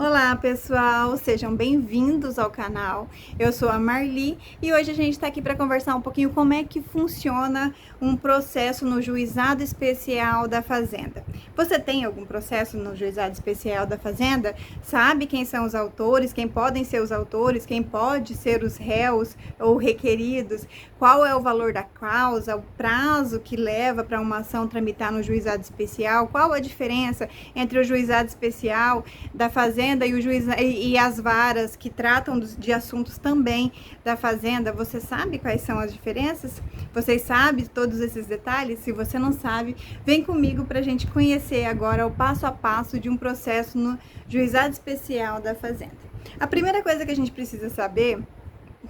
Olá pessoal, sejam bem-vindos ao canal. Eu sou a Marli e hoje a gente está aqui para conversar um pouquinho como é que funciona um processo no Juizado Especial da Fazenda. Você tem algum processo no Juizado Especial da Fazenda? Sabe quem são os autores, quem podem ser os autores, quem pode ser os réus ou requeridos? Qual é o valor da causa, o prazo que leva para uma ação tramitar no Juizado Especial? Qual a diferença entre o Juizado Especial da Fazenda e as varas que tratam de assuntos também da Fazenda? Você sabe quais são as diferenças? Vocês sabem todos esses detalhes? Se você não sabe, vem comigo para a gente conhecer agora o passo a passo de um processo no Juizado Especial da Fazenda. A primeira coisa que a gente precisa saber,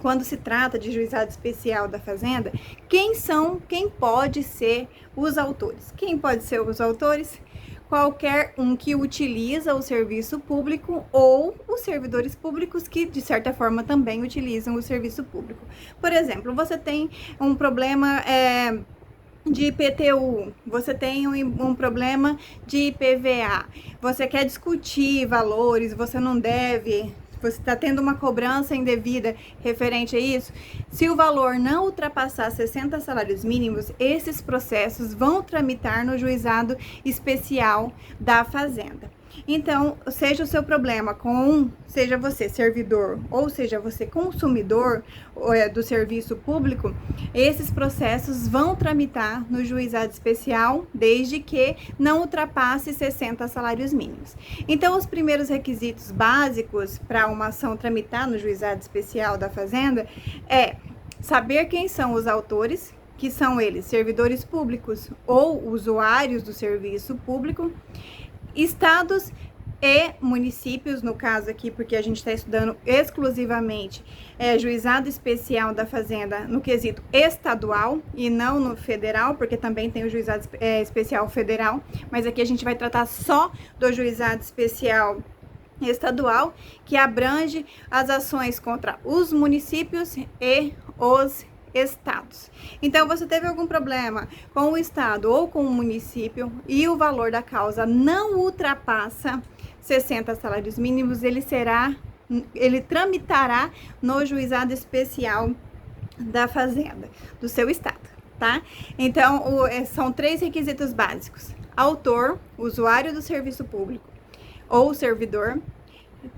quando se trata de Juizado Especial da Fazenda, quem pode ser os autores? Quem pode ser os autores? Qualquer um que utiliza o serviço público ou os servidores públicos que, de certa forma, também utilizam o serviço público. Por exemplo, você tem um problema de IPTU, você tem um problema de IPVA, você quer discutir valores, você não deve... Você está tendo uma cobrança indevida referente a isso. Se o valor não ultrapassar 60 salários mínimos, esses processos vão tramitar no Juizado Especial da Fazenda. Então, seja o seu problema seja você servidor ou seja você consumidor do serviço público, esses processos vão tramitar no Juizado Especial, desde que não ultrapasse 60 salários mínimos. Então, os primeiros requisitos básicos para uma ação tramitar no Juizado Especial da Fazenda é saber quem são os autores, que são eles servidores públicos ou usuários do serviço público, estados e municípios, no caso aqui, porque a gente está estudando exclusivamente Juizado Especial da Fazenda no quesito estadual e não no federal, porque também tem o Juizado Especial Federal, mas aqui a gente vai tratar só do Juizado Especial Estadual, que abrange as ações contra os municípios e os estados. Então, você teve algum problema com o estado ou com o município e o valor da causa não ultrapassa 60 salários mínimos, ele tramitará no Juizado Especial da Fazenda do seu estado, tá? Então, são 3 requisitos básicos: autor, usuário do serviço público ou servidor,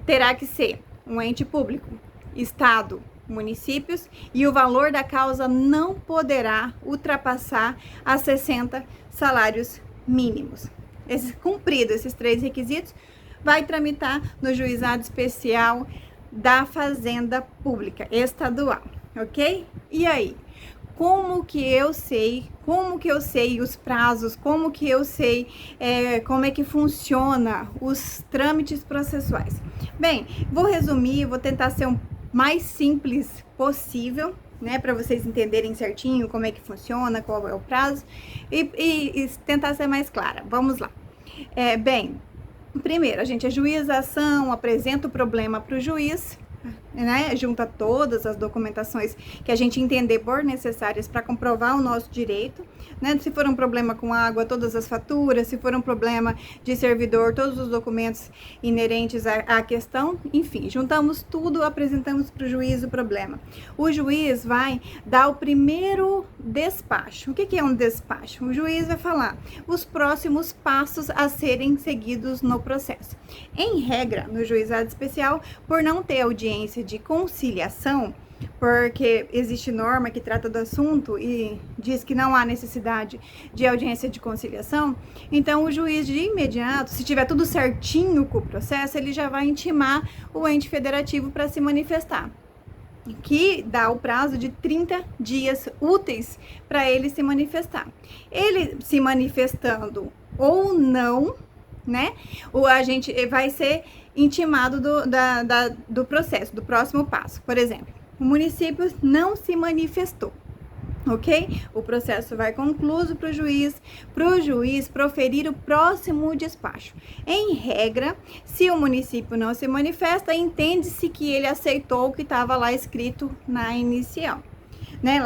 terá que ser um ente público, estado, municípios, e o valor da causa não poderá ultrapassar as 60 salários mínimos. Cumprido esses 3 requisitos, vai tramitar no Juizado Especial da Fazenda Pública Estadual, ok? E aí? Como que eu sei os prazos, como que eu sei como é que funciona os trâmites processuais? Bem, vou resumir, vou tentar ser mais simples possível, né, para vocês entenderem certinho como é que funciona, qual é o prazo e tentar ser mais clara. Vamos lá. Bem, primeiro, a gente ajuiza a ação, apresenta o problema para o juiz, né, junta todas as documentações que a gente entender por necessárias para comprovar o nosso direito, né? Se for um problema com água, todas as faturas; se for um problema de servidor, todos os documentos inerentes à questão, enfim, juntamos tudo, apresentamos para o juiz o problema. O juiz vai dar o primeiro despacho. O que é um despacho? O juiz vai falar os próximos passos a serem seguidos no processo. Em regra, no Juizado Especial, por não ter audiência de conciliação, porque existe norma que trata do assunto e diz que não há necessidade de audiência de conciliação, então o juiz de imediato, se tiver tudo certinho com o processo, ele já vai intimar o ente federativo para se manifestar, que dá o prazo de 30 dias úteis para ele se manifestar. Ele se manifestando ou não, né, o agente vai ser intimado do processo, do próximo passo. Por exemplo, o município não se manifestou, ok? O processo vai concluso para o juiz proferir o próximo despacho. Em regra, se o município não se manifesta, entende-se que ele aceitou o que estava lá escrito na inicial. né,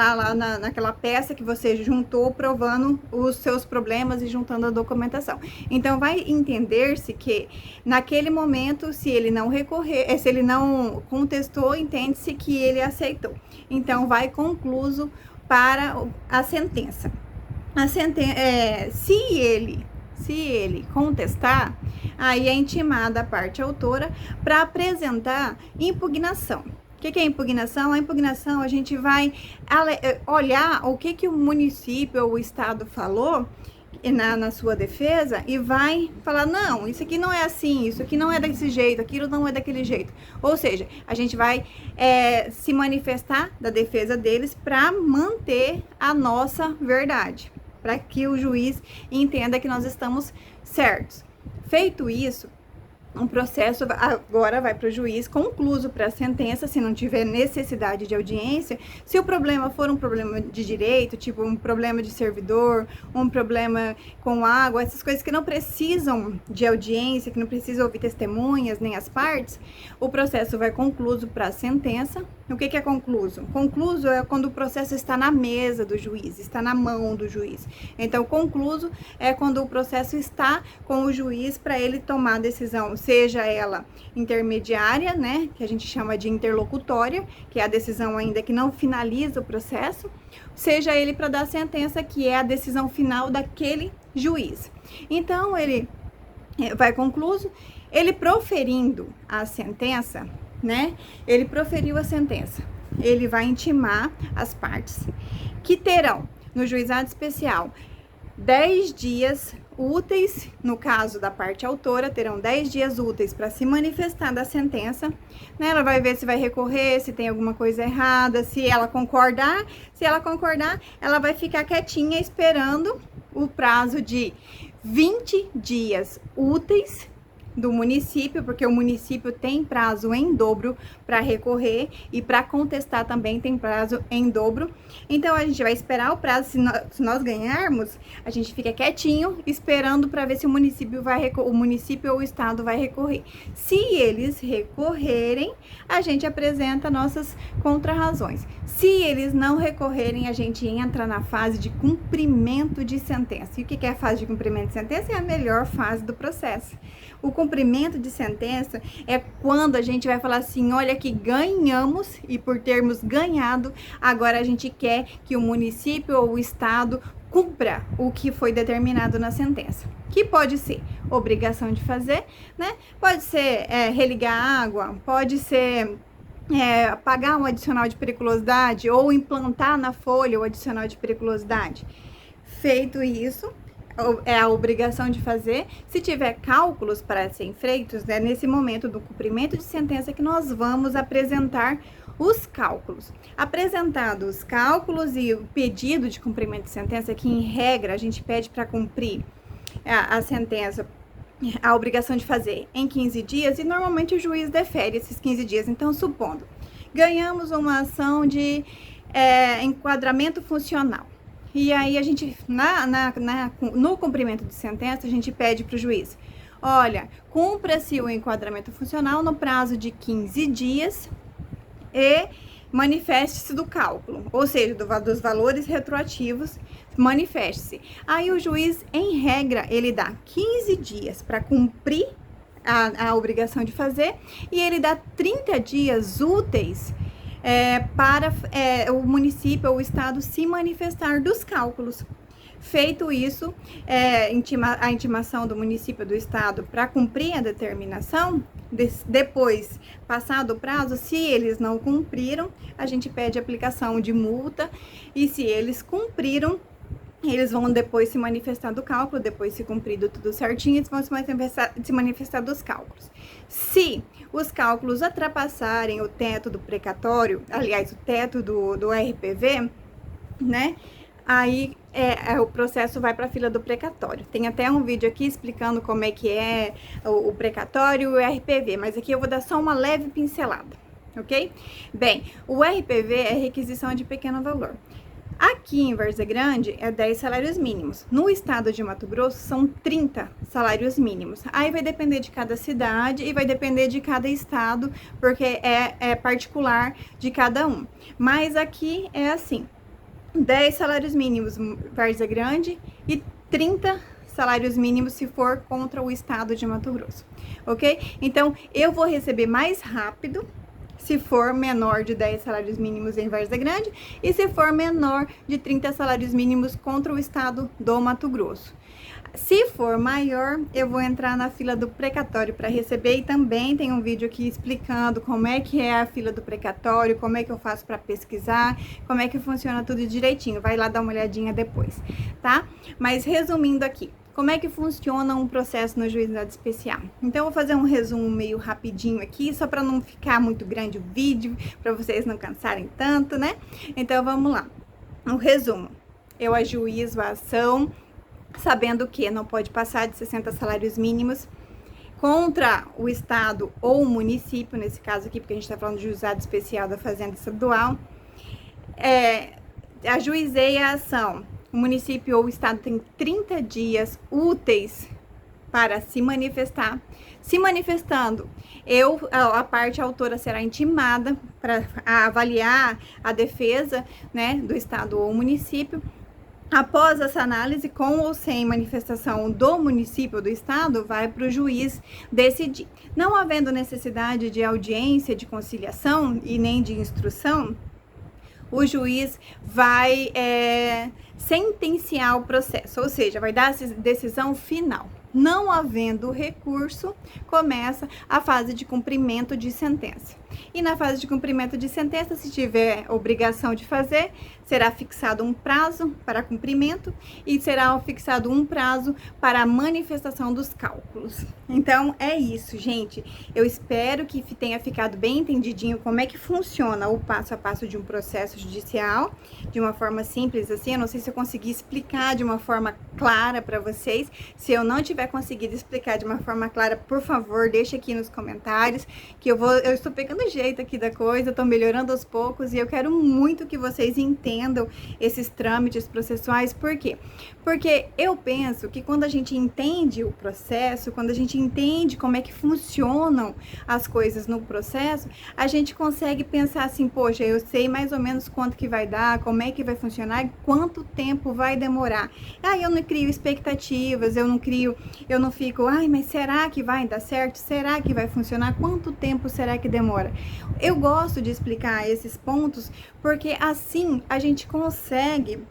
naquela peça que você juntou, provando os seus problemas e juntando a documentação. Então, vai entender-se que, naquele momento, se ele não recorrer, se ele não contestou, entende-se que ele aceitou. Então, vai concluso para a sentença. Se ele contestar, aí é intimada a parte autora para apresentar impugnação. O que é impugnação? A impugnação, a gente vai olhar o que o município ou o estado falou na sua defesa e vai falar, não, isso aqui não é assim, isso aqui não é desse jeito, aquilo não é daquele jeito. Ou seja, a gente vai se manifestar da defesa deles para manter a nossa verdade, para que o juiz entenda que nós estamos certos. Feito isso, um processo agora vai para o juiz, concluso para a sentença, se não tiver necessidade de audiência. Se o problema for um problema de direito, tipo um problema de servidor, um problema com água, essas coisas que não precisam de audiência, que não precisam ouvir testemunhas, nem as partes, o processo vai concluso para a sentença. O que é concluso? Concluso é quando o processo está na mesa do juiz, está na mão do juiz. Então, concluso é quando o processo está com o juiz para ele tomar a decisão, seja ela intermediária, né, que a gente chama de interlocutória, que é a decisão ainda que não finaliza o processo, seja ele para dar a sentença, que é a decisão final daquele juiz. Então, ele vai concluso, ele proferindo a sentença, né? Ele proferiu a sentença. Ele vai intimar as partes que terão no juizado especial 10 dias úteis, no caso da parte autora, terão 10 dias úteis para se manifestar da sentença, né? Ela vai ver se vai recorrer, se tem alguma coisa errada, se ela concordar, ela vai ficar quietinha esperando o prazo de 20 dias úteis do município, porque o município tem prazo em dobro para recorrer e para contestar também tem prazo em dobro. Então, a gente vai esperar o prazo, se nós ganharmos, a gente fica quietinho esperando para ver se o município ou o estado vai recorrer. Se eles recorrerem, a gente apresenta nossas contrarrazões. Se eles não recorrerem, a gente entra na fase de cumprimento de sentença. E o que é a fase de cumprimento de sentença? É a melhor fase do processo. O cumprimento de sentença é quando a gente vai falar assim, olha que ganhamos e por termos ganhado, agora a gente quer que o município ou o estado cumpra o que foi determinado na sentença. Que pode ser obrigação de fazer, né? Pode ser religar a água, pode ser pagar um adicional de periculosidade ou implantar na folha o adicional de periculosidade. Feito isso, é a obrigação de fazer. Se tiver cálculos para serem feitos, né, nesse momento do cumprimento de sentença que nós vamos apresentar os cálculos. Apresentados os cálculos e o pedido de cumprimento de sentença, que em regra a gente pede para cumprir a sentença, a obrigação de fazer em 15 dias, e normalmente o juiz defere esses 15 dias. Então, supondo, ganhamos uma ação de enquadramento funcional. E aí a gente, no cumprimento de sentença, a gente pede para o juiz, olha, cumpra-se o enquadramento funcional no prazo de 15 dias e manifeste-se do cálculo, ou seja, dos valores retroativos, manifeste-se. Aí o juiz, em regra, ele dá 15 dias para cumprir a obrigação de fazer e ele dá 30 dias úteis para o município ou o estado se manifestar dos cálculos. Feito isso, a intimação do município ou do estado para cumprir a determinação, depois, passado o prazo, se eles não cumpriram, a gente pede aplicação de multa, e se eles cumpriram, eles vão depois se manifestar do cálculo, depois se cumprido tudo certinho, eles vão se manifestar dos cálculos. Se os cálculos ultrapassarem o teto do precatório, aliás, o teto do RPV, né? Aí o processo vai para a fila do precatório. Tem até um vídeo aqui explicando como é que é o precatório e o RPV, mas aqui eu vou dar só uma leve pincelada, ok? Bem, o RPV é requisição de pequeno valor. Aqui em Várzea Grande é 10 salários mínimos. No estado de Mato Grosso são 30 salários mínimos. Aí vai depender de cada cidade e vai depender de cada estado, porque é particular de cada um. Mas aqui é assim: 10 salários mínimos Várzea Grande e 30 salários mínimos se for contra o estado de Mato Grosso, ok? Então, eu vou receber mais rápido se for menor de 10 salários mínimos em Várzea Grande e se for menor de 30 salários mínimos contra o estado do Mato Grosso. Se for maior, eu vou entrar na fila do precatório para receber, e também tem um vídeo aqui explicando como é que é a fila do precatório, como é que eu faço para pesquisar, como é que funciona tudo direitinho. Vai lá dar uma olhadinha depois, tá? Mas resumindo aqui, como é que funciona um processo no juizado especial? Então, eu vou fazer um resumo meio rapidinho aqui, só para não ficar muito grande o vídeo, para vocês não cansarem tanto, né? Então, vamos lá. Um resumo. Eu ajuizo a ação, sabendo que não pode passar de 60 salários mínimos contra o estado ou o município, nesse caso aqui, porque a gente está falando de juizado especial da Fazenda Estadual. Ajuizei a ação. O município ou o estado tem 30 dias úteis para se manifestar. Se manifestando, a parte autora será intimada para avaliar a defesa, né, do estado ou município. Após essa análise, com ou sem manifestação do município ou do estado, vai para o juiz decidir. Não havendo necessidade de audiência de conciliação e nem de instrução, o juiz vai sentenciar o processo, ou seja, vai dar a decisão final. Não havendo recurso, começa a fase de cumprimento de sentença. E na fase de cumprimento de sentença, se tiver obrigação de fazer, será fixado um prazo para cumprimento e será fixado um prazo para a manifestação dos cálculos. Então, é isso, gente. Eu espero que tenha ficado bem entendidinho como é que funciona o passo a passo de um processo judicial, de uma forma simples assim. Eu não sei se eu consegui explicar de uma forma clara para vocês. Se eu não tiver conseguido explicar de uma forma clara, por favor, deixa aqui nos comentários, que eu estou pegando o jeito aqui da coisa, estou melhorando aos poucos e eu quero muito que vocês entendam esses trâmites processuais. Por quê? Porque eu penso que quando a gente entende o processo, quando a gente entende como é que funcionam as coisas no processo, a gente consegue pensar assim: poxa, eu sei mais ou menos quanto que vai dar, como é que vai funcionar, quanto tempo vai demorar. Aí eu não crio expectativas, eu não fico, ai, mas será que vai dar certo? Será que vai funcionar? Quanto tempo será que demora? Eu gosto de explicar esses pontos porque assim a gente consegue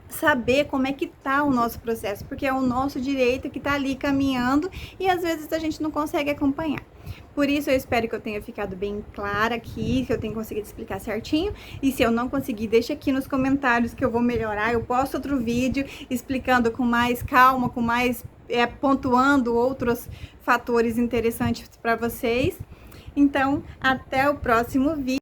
saber como é que tá o nosso processo, porque é o nosso direito que tá ali caminhando e às vezes a gente não consegue acompanhar. Por isso eu espero que eu tenha ficado bem clara aqui, que eu tenha conseguido explicar certinho, e se eu não conseguir, deixa aqui nos comentários que eu vou melhorar. Eu posto outro vídeo explicando com mais calma, com mais pontuando outros fatores interessantes para vocês. Então, até o próximo vídeo.